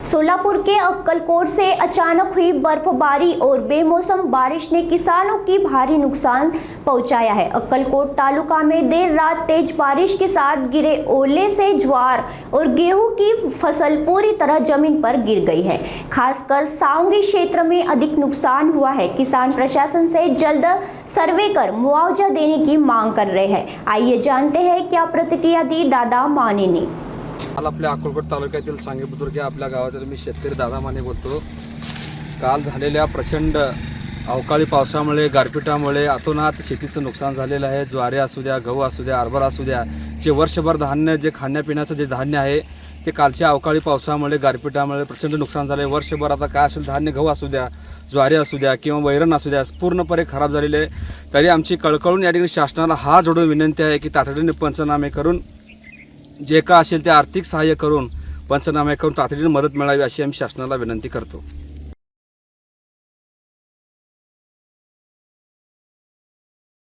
सोलापुर के अक्कलकोट से अचानक हुई बर्फबारी और बेमौसम बारिश ने किसानों की भारी नुकसान पहुंचाया है। अक्कलकोट तालुका में देर रात तेज बारिश के साथ गिरे ओले से ज्वार और गेहूं की फसल पूरी तरह जमीन पर गिर गई है। खासकर सावंगी क्षेत्र में अधिक नुकसान हुआ है। किसान प्रशासन से जल्द सर्वे कर मुआवजा देने की मांग कर रहे हैं। आइए जानते हैं क्या प्रतिक्रिया दी दादा माने ने। काल आपल्या अक्कलकोट तालुक्यातील सांगे बुद्रुक या आपल्या गावातील मी शेतकरी दादा माने बोलतो। काल झालेल्या प्रचंड अवकाळी पावसामुळे गारपिटामुळे अतोनात शेतीचं नुकसान झालेलं आहे। ज्वारी असू द्या, गहू असू द्या, हरभरा असू द्या, जे वर्षभर धान्य जे खाण्यापिण्याचं जे धान्य आहे ते कालच्या अवकाळी पावसामुळे गारपिटामुळे प्रचंड नुकसान झाले। वर्षभर आता काय असेल धान्य, गहू असू द्या, ज्वारी असू द्या किंवा वैरण असू द्या पूर्णपणे खराब झालेले आहे। तरी आमची कळकळून या ठिकाणी शासनाला हात जोडून विनंती आहे की तातडीने पंचनामे करून जे का असेल ते आर्थिक सहाय्य करून पंचनामे करून तातडीने मदत मिळावी अशी आम्ही शासनाला विनंती करतो।